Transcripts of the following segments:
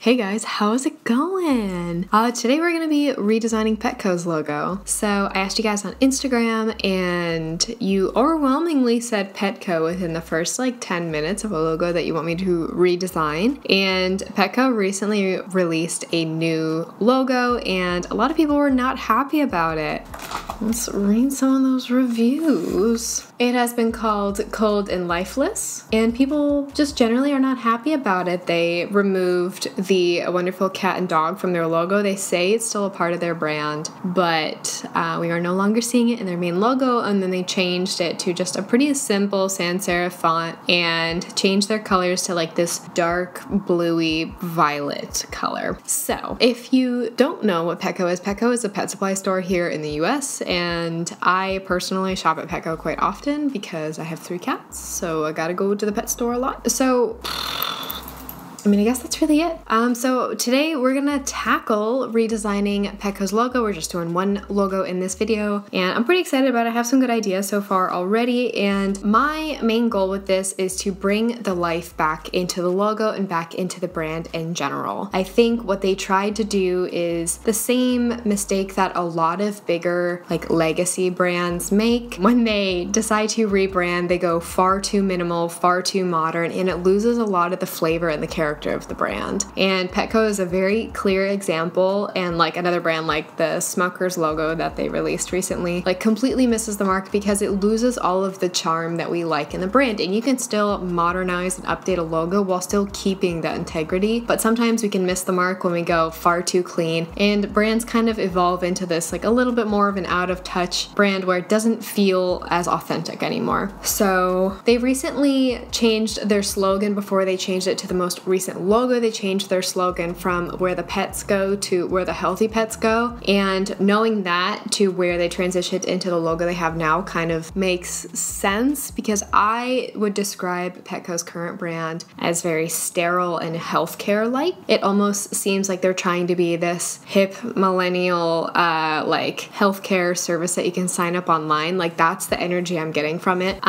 Hey guys, how's it going? Today we're gonna be redesigning Petco's logo. So I asked you guys on Instagram and you overwhelmingly said Petco within the first like 10 minutes of a logo that you want me to redesign. And Petco recently released a new logo and a lot of people were not happy about it. Let's read some of those reviews. It has been called cold and lifeless, and people just generally are not happy about it. They removed the wonderful cat and dog from their logo. They say it's still a part of their brand, but we are no longer seeing it in their main logo, and then they changed it to just a pretty simple sans serif font and changed their colors to like this dark bluey violet color. So if you don't know what Petco is a pet supply store here in the US, and I personally shop at Petco quite often because I have 3 cats, so I gotta go to the pet store a lot. So I guess that's really it. So today we're gonna tackle redesigning Petco's logo. We're just doing one logo in this video, and I'm pretty excited about it. I have some good ideas so far already, and my main goal with this is to bring the life back into the logo and back into the brand in general. I think what they tried to do is the same mistake that a lot of bigger like legacy brands make. When they decide to rebrand, they go far too minimal, far too modern, and it loses a lot of the flavor and the character of the brand. And Petco is a very clear example, and like another brand like the Smucker's logo that they released recently like completely misses the mark because it loses all of the charm that we like in the brand. And you can still modernize and update a logo while still keeping that integrity, but sometimes we can miss the mark when we go far too clean, and brands kind of evolve into this like a little bit more of an out of touch brand where it doesn't feel as authentic anymore. So they recently changed their slogan. Before they changed it to the most recent logo, they changed their slogan from where the pets go to where the healthy pets go, and knowing that to where they transitioned into the logo they have now kind of makes sense, because I would describe Petco's current brand as very sterile and healthcare like. It almost seems like they're trying to be this hip millennial like healthcare service that you can sign up online. Like that's the energy I'm getting from it.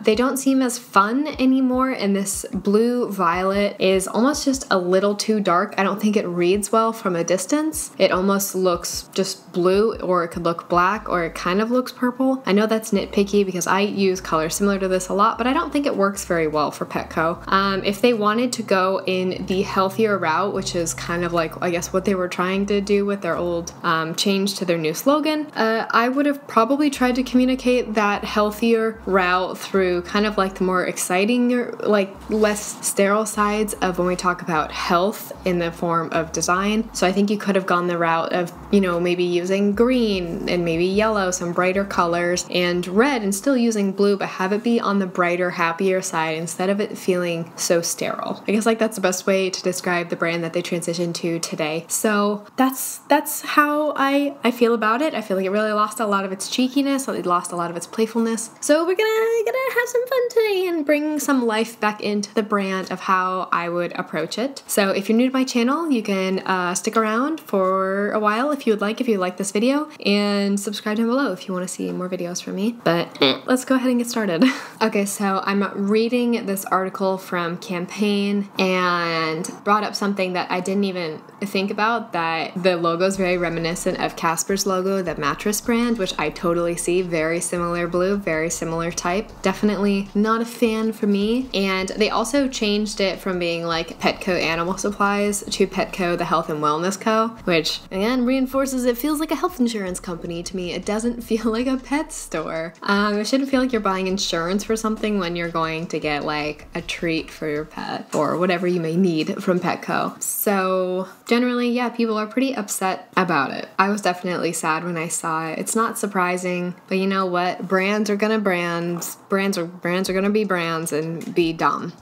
They don't seem as fun anymore, and this blue violet is almost just a little too dark. I don't think it reads well from a distance. It almost looks just blue, or it could look black, or it kind of looks purple. I know that's nitpicky because I use colors similar to this a lot, but I don't think it works very well for Petco. If they wanted to go in the healthier route, which is kind of like I guess what they were trying to do with their old change to their new slogan, I would have probably tried to communicate that healthier route through kind of like the more exciting, like less sterile sides of when we talk about health in the form of design. So I think you could have gone the route of, you know, maybe using green and maybe yellow, some brighter colors, and red, and still using blue, but have it be on the brighter, happier side instead of it feeling so sterile. I guess like that's the best way to describe the brand that they transitioned to today. So that's how I feel about it. I feel like it really lost a lot of its cheekiness, it lost a lot of its playfulness. So we're gonna have some fun today and bring some life back into the brand of how I would approach it. So if you're new to my channel, you can stick around for a while if you would like, if you like this video, and subscribe down below if you want to see more videos from me. But let's go ahead and get started. Okay, so I'm reading this article from Campaign and brought up something that I didn't even think about, that the logo is very reminiscent of Casper's logo, the mattress brand, which I totally see. Very similar blue, very similar type. Definitely not a fan for me. And they also changed it from being like Petco Animal Supplies to Petco the Health and Wellness Co., which again reinforces it feels like a health insurance company to me. It doesn't feel like a pet store. It shouldn't feel like you're buying insurance for something when you're going to get like a treat for your pet or whatever you may need from Petco. So generally, yeah, people are pretty upset about it. I was definitely sad when I saw it. It's not surprising, but you know what? Brands are gonna brands. Brands are gonna be brands and be dumb.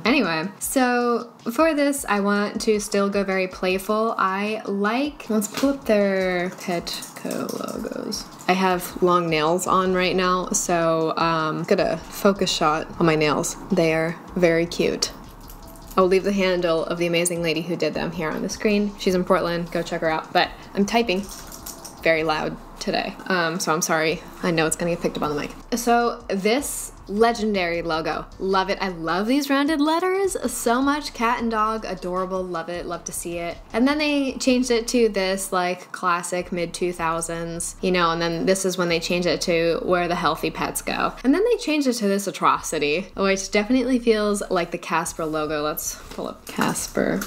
Anyway, so for this, I want to still go very playful. Let's pull up their Petco logos. I have long nails on right now, so get a focus shot on my nails. They are very cute. I'll leave the handle of the amazing lady who did them here on the screen. She's in Portland, go check her out. But I'm typing very loud today, so I'm sorry. I know it's gonna get picked up on the mic. So this legendary logo. Love it. I love these rounded letters so much. Cat and dog, adorable. Love it. Love to see it. And then they changed it to this like classic mid 2000s, you know, and then this is when they changed it to where the healthy pets go. And then they changed it to this atrocity, which definitely feels like the Casper logo. Let's pull up Casper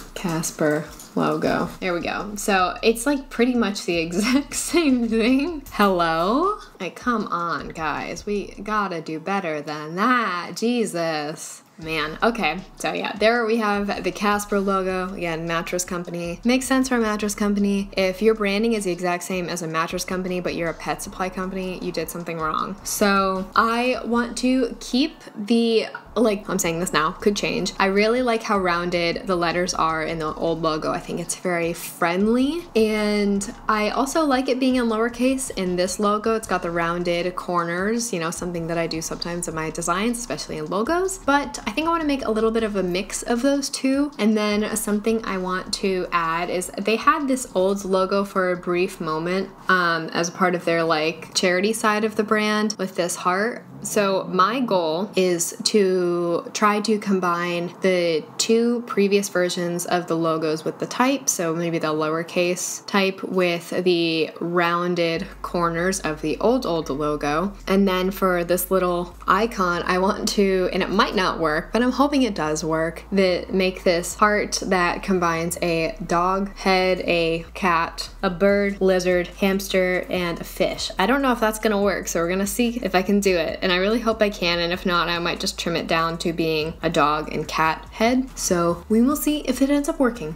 logo. There we go. So it's like pretty much the exact same thing. Hello? Like, come on, guys. We gotta do better than that. Jesus. Man, okay, so yeah, there we have the Casper logo, again, mattress company. Makes sense for a mattress company. If your branding is the exact same as a mattress company, but you're a pet supply company, you did something wrong. So I want to keep the, like, I'm saying this now, could change. I really like how rounded the letters are in the old logo. I think it's very friendly, and I also like it being in lowercase in this logo. It's got the rounded corners, you know, something that I do sometimes in my designs, especially in logos, but I think I want to make a little bit of a mix of those two. And then something I want to add is they had this old logo for a brief moment as a part of their like charity side of the brand with this heart. So my goal is to try to combine the two previous versions of the logos with the type, so maybe the lowercase type with the rounded corners of the old logo. And then for this little icon, I want to, and it might not work, but I'm hoping it does work, that make this heart that combines a dog head, a cat, a bird, lizard, hamster, and a fish. I don't know if that's gonna work, so we're gonna see if I can do it. And I really hope I can, and if not, I might just trim it down to being a dog and cat head. So we will see if it ends up working.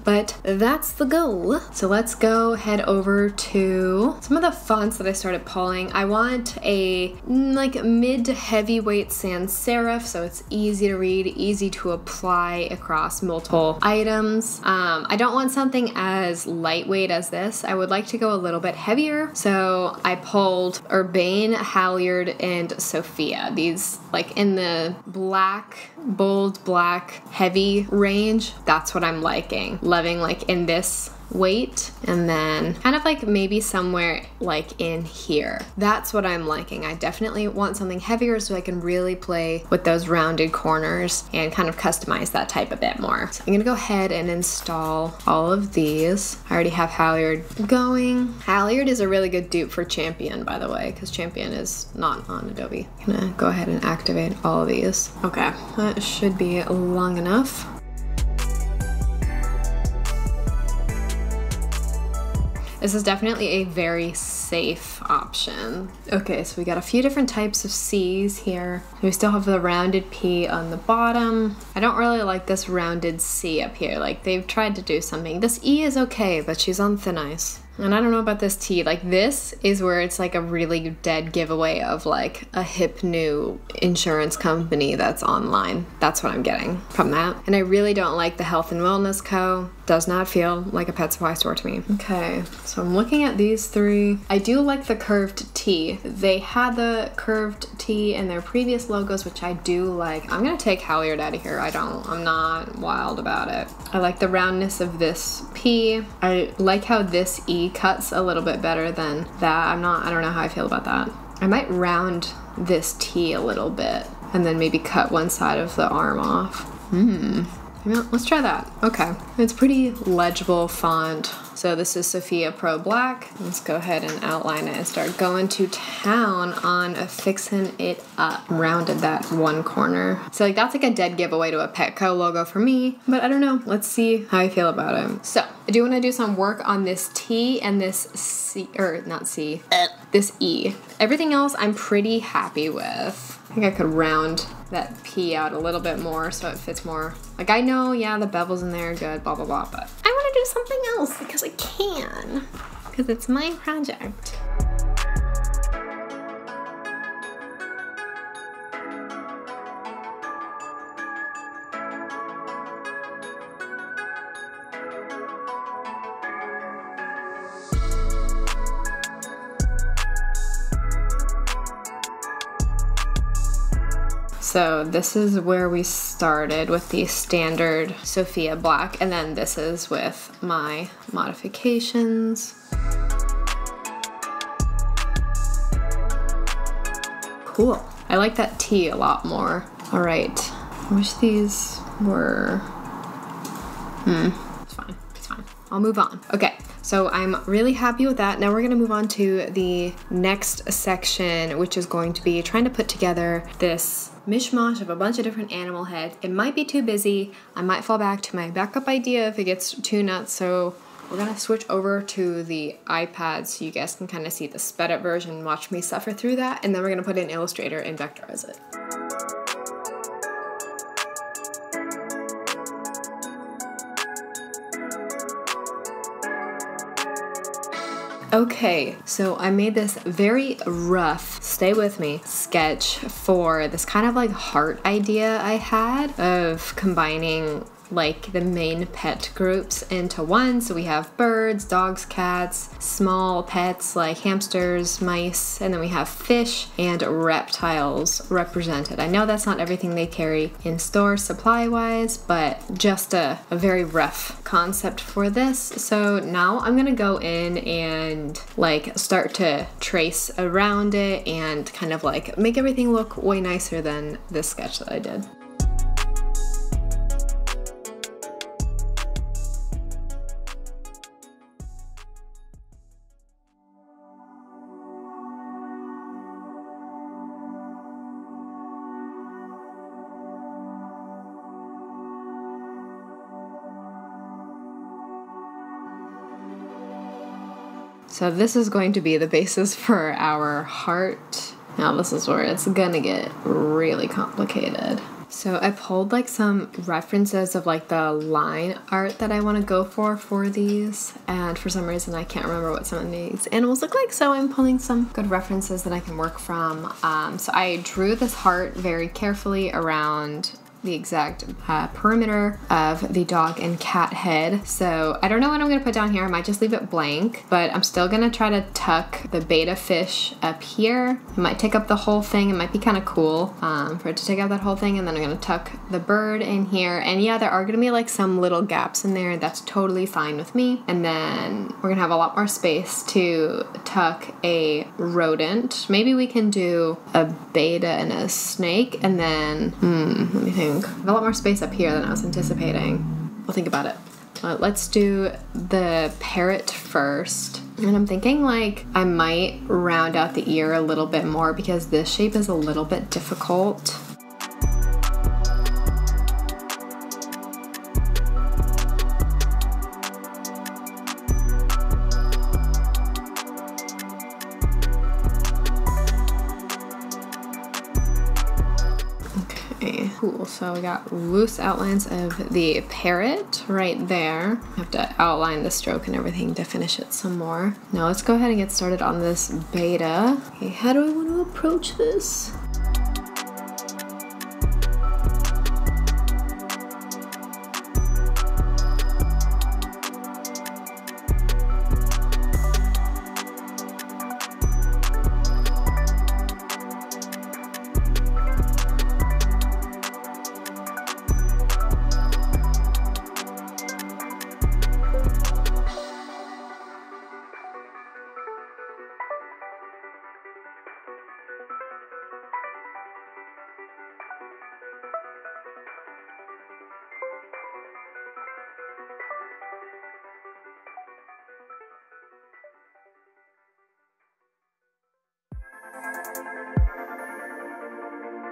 But that's the goal. So let's go head over to some of the fonts that I started pulling. I want a like mid to heavyweight sans serif, so it's easy to read, easy to apply across multiple items. I don't want something as lightweight as this. I would like to go a little bit heavier. So I pulled Urbane, Halyard, and Sophia. These like in the black, bold black, heavy range. That's what I'm liking. Loving like in this weight, and then kind of like maybe somewhere like in here. That's what I'm liking. I definitely want something heavier so I can really play with those rounded corners and kind of customize that type a bit more. So I'm gonna go ahead and install all of these. I already have Halyard going. Halyard is a really good dupe for Champion, by the way, because Champion is not on Adobe. I'm gonna go ahead and activate all of these. Okay, that should be long enough. This is definitely a very safe option. Okay, so we got a few different types of C's here. We still have the rounded P on the bottom. I don't really like this rounded C up here. Like, they've tried to do something. This E is okay, but she's on thin ice. And I don't know about this T. Like, this is where it's like a really dead giveaway of like a hip new insurance company that's online. That's what I'm getting from that. And I really don't like the Health and Wellness Co. Does not feel like a pet supply store to me. Okay, so I'm looking at these three. I do like the curved T. They had the curved T in their previous logos, which I do like. I'm gonna take Halyard out of here. I'm not wild about it. I like the roundness of this P. I like how this E cuts a little bit better than that. I don't know how I feel about that. I might round this T a little bit and then maybe cut one side of the arm off. Let's try that. Okay, it's pretty legible font. So this is Sophia Pro Black. Let's go ahead and outline it and start going to town on fixing it up. Rounded that one corner. So like that's like a dead giveaway to a Petco logo for me, but I don't know. Let's see how I feel about it. So I do want to do some work on this T and this C, or not C, this E. Everything else I'm pretty happy with. I think I could round that P out a little bit more so it fits more. Like I know, yeah, the bevels in there are good, blah, blah, blah, but I want to do something else because I can. Because it's my project. So this is where we started with the standard Sophia Black, and then this is with my modifications. Cool. I like that T a lot more. All right, I wish these were, it's fine, it's fine. I'll move on. Okay, so I'm really happy with that. Now we're gonna move on to the next section, which is going to be trying to put together this mishmash of a bunch of different animal heads. It might be too busy. I might fall back to my backup idea if it gets too nuts, so we're gonna switch over to the iPad so you guys can kind of see the sped up version and watch me suffer through that, and then we're gonna put in Illustrator and vectorize it. Okay, so I made this very rough, stay with me, sketch for this kind of like heart idea I had of combining like the main pet groups into one. So we have birds, dogs, cats, small pets like hamsters, mice, and then we have fish and reptiles represented. I know that's not everything they carry in store supply-wise, but just a very rough concept for this. So now I'm gonna go in and like start to trace around it and kind of like make everything look way nicer than this sketch that I did. So this is going to be the basis for our heart. Now this is where it's gonna get really complicated. So I pulled like some references of like the line art that I want to go for these, and for some reason I can't remember what some of these animals look like, so I'm pulling some good references that I can work from. So I drew this heart very carefully around the exact perimeter of the dog and cat head. So I don't know what I'm gonna put down here. I might just leave it blank, but I'm still gonna try to tuck the betta fish up here. It might take up the whole thing. It might be kind of cool for it to take up that whole thing, and then I'm gonna tuck the bird in here. And yeah, there are gonna be like some little gaps in there. That's totally fine with me. And then we're gonna have a lot more space to tuck a rodent. Maybe we can do a betta and a snake, and then let me think. I have a lot more space up here than I was anticipating. We'll think about it. Let's do the parrot first. And I'm thinking like I might round out the ear a little bit more because this shape is a little bit difficult. Cool, so we got loose outlines of the parrot right there. I have to outline the stroke and everything to finish it some more. Now let's go ahead and get started on this betta. Okay, how do I want to approach this?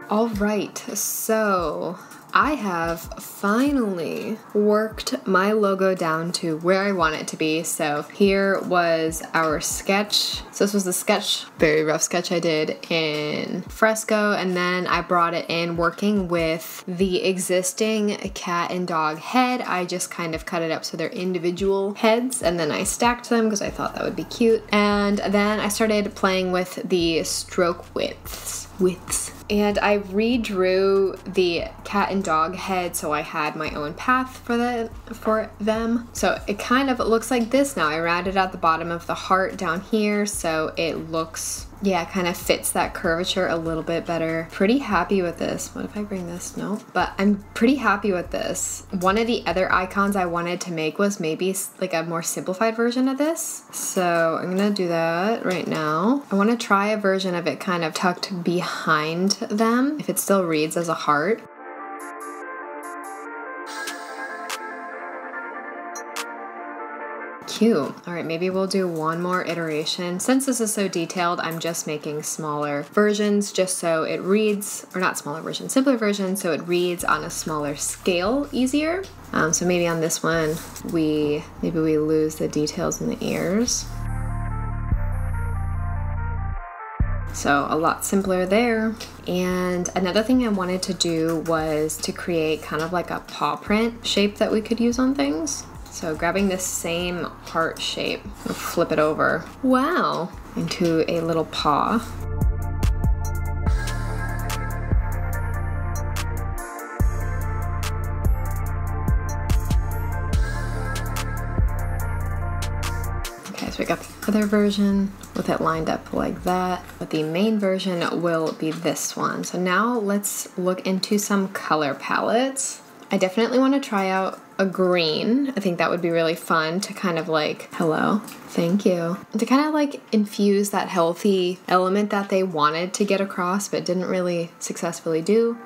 All right, so I have finally worked my logo down to where I want it to be. So here was our sketch. So this was the sketch, very rough sketch I did in Fresco, and then I brought it in working with the existing cat and dog head. I just kind of cut it up so they're individual heads, and then I stacked them because I thought that would be cute. And then I started playing with the stroke widths. And I redrew the cat and dog head so I had my own path for them. So it kind of looks like this now. I rounded out the bottom of the heart down here so it looks yeah, kind of fits that curvature a little bit better. Pretty happy with this. What if I bring this? No, but I'm pretty happy with this. One of the other icons I wanted to make was maybe like a more simplified version of this. So I'm gonna do that right now. I want to try a version of it kind of tucked behind them, if it still reads as a heart. Cute. All right, maybe we'll do one more iteration. Since this is so detailed, I'm just making smaller versions just so it reads, or not smaller versions, simpler versions, so it reads on a smaller scale easier. So maybe on this one, maybe we lose the details in the ears. So a lot simpler there. And another thing I wanted to do was to create kind of like a paw print shape that we could use on things. So grabbing this same heart shape, we'll flip it over, wow, into a little paw. Okay, so we got the other version with it lined up like that, but the main version will be this one. So now let's look into some color palettes. I definitely want to try out a green. I think that would be really fun to kind of like, hello, thank you. To kind of like infuse that healthy element that they wanted to get across but didn't really successfully do.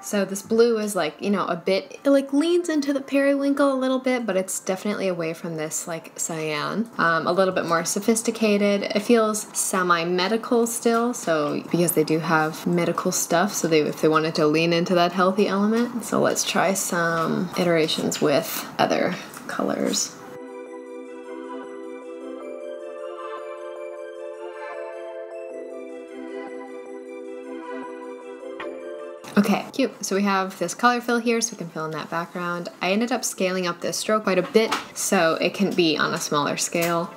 So this blue is like, you know, a bit, it like leans into the periwinkle a little bit, but it's definitely away from this like cyan. A little bit more sophisticated. It feels semi-medical still, so because they do have medical stuff, so if they wanted to lean into that healthy element. So let's try some iterations with other colors. Okay, cute. So we have this color fill here so we can fill in that background. I ended up scaling up this stroke quite a bit so it can be on a smaller scale.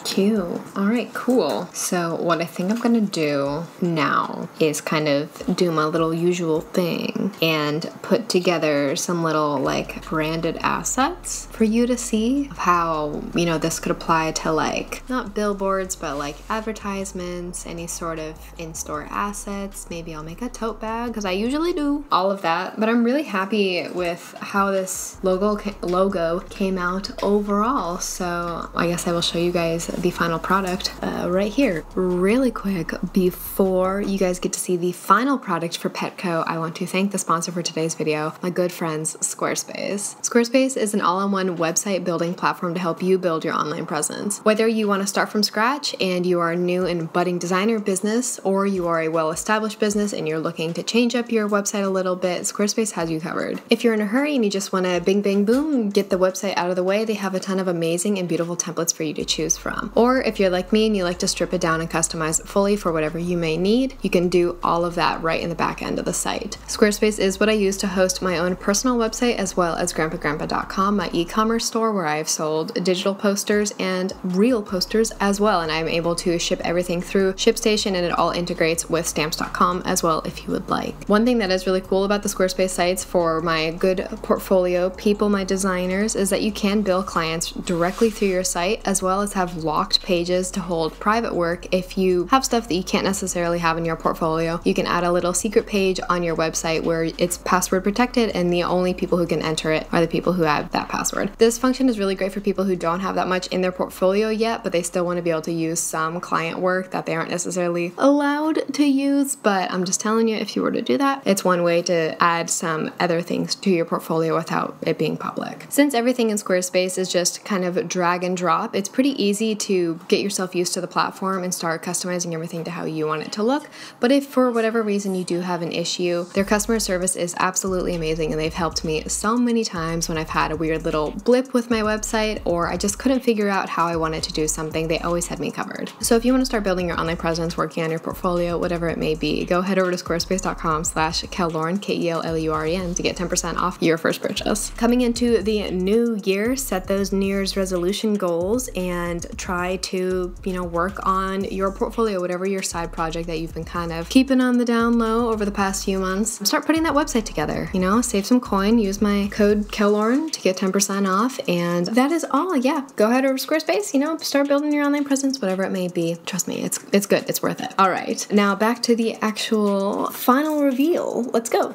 Cute. All right, cool. So what I think I'm gonna do now is kind of do my little usual thing and put together some little like branded assets for you to see of how, you know, this could apply to like, not billboards, but like advertisements, any sort of in-store assets. Maybe I'll make a tote bag because I usually do all of that, but I'm really happy with how this logo came out overall. So I guess I will show you guys the final product right here. Really quick, before you guys get to see the final product for Petco, I want to thank the sponsor for today's video, my good friends Squarespace. Squarespace is an all-in-one website building platform to help you build your online presence. Whether you want to start from scratch and you are a new and budding designer business, or you are a well-established business and you're looking to change up your website a little bit, Squarespace has you covered. If you're in a hurry and you just want to bing bang boom, get the website out of the way, they have a ton of amazing and beautiful templates for you to choose from. Or if you're like me and you like to strip it down and customize it fully for whatever you may need, you can do all of that right in the back end of the site. Squarespace is what I use to host my own personal website as well as grandpagrandpa.com, my e-commerce store where I've sold digital posters and real posters as well, and I'm able to ship everything through ShipStation, and it all integrates with stamps.com as well if you would like. One thing that is really cool about the Squarespace sites for my good portfolio people, my designers, is that you can bill clients directly through your site as well as have locked pages to hold private work. If you have stuff that you can't necessarily have in your portfolio, you can add a little secret page on your website where it's password protected and the only people who can enter it are the people who have that password. This function is really great for people who don't have that much in their portfolio yet, but they still want to be able to use some client work that they aren't necessarily allowed to use. But I'm just telling you, if you were to do that, it's one way to add some other things to your portfolio without it being public. Since everything in Squarespace is just kind of drag and drop, it's pretty easy to get yourself used to the platform and start customizing everything to how you want it to look. But if for whatever reason you do have an issue, their customer service is absolutely amazing, and they've helped me so many times when I've had a weird little blip with my website or I just couldn't figure out how I wanted to do something. They always had me covered. So if you want to start building your online presence, working on your portfolio, whatever it may be, go head over to squarespace.com/Kellauren, K-E-L-L-U-R-E-N, to get 10% off your first purchase. Coming into the new year, set those New Year's resolution goals and try try to, you know, work on your portfolio, whatever your side project that you've been kind of keeping on the down low over the past few months. Start putting that website together, you know, save some coin, use my code KELLORN to get 10% off, and that is all. Yeah, go ahead over to Squarespace, you know, start building your online presence, whatever it may be. Trust me, it's good, it's worth it. All right, now back to the actual final reveal. Let's go.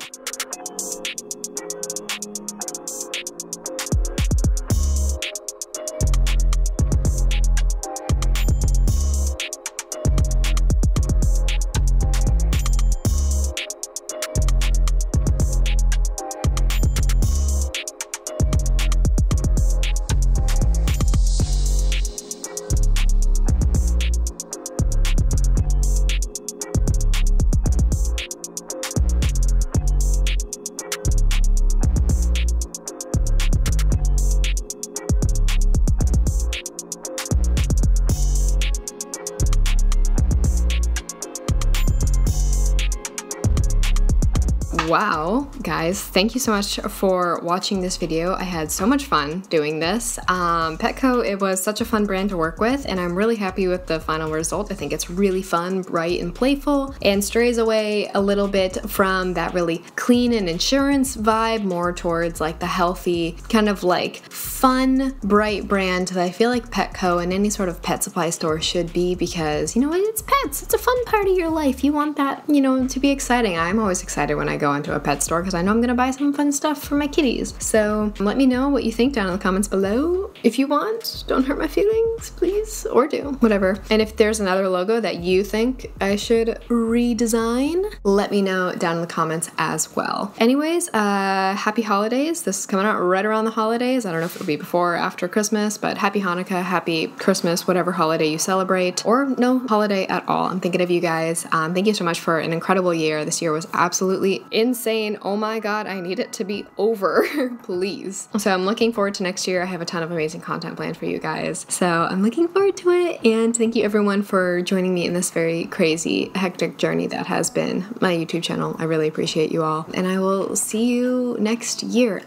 Wow, guys, thank you so much for watching this video. I had so much fun doing this. Petco, it was such a fun brand to work with, and I'm really happy with the final result. I think it's really fun, bright, and playful, and strays away a little bit from that really clean and insurance vibe, more towards like the healthy, kind of like fun, bright brand that I feel like Petco and any sort of pet supply store should be, because, you know, it's pets. It's a fun part of your life. You want that, you know, to be exciting. I'm always excited when I go into a pet store because I know I'm gonna buy some fun stuff for my kitties. So let me know what you think down in the comments below. If you want, don't hurt my feelings, please, or do, whatever. And if there's another logo that you think I should redesign, let me know down in the comments as well. Anyways, happy holidays. This is coming out right around the holidays. I don't know if it'll be before or after Christmas, but happy Hanukkah, happy Christmas, whatever holiday you celebrate, or no holiday at all. I'm thinking of you guys. Thank you so much for an incredible year. This year was absolutely insane. Oh my god, I need it to be over, please. So I'm looking forward to next year. I have a ton of amazing content planned for you guys, so I'm looking forward to it. And thank you everyone for joining me in this very crazy, hectic journey that has been my YouTube channel. I really appreciate you all, and I will see you next year.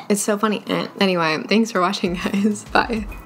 It's so funny. Anyway, thanks for watching, guys. Bye.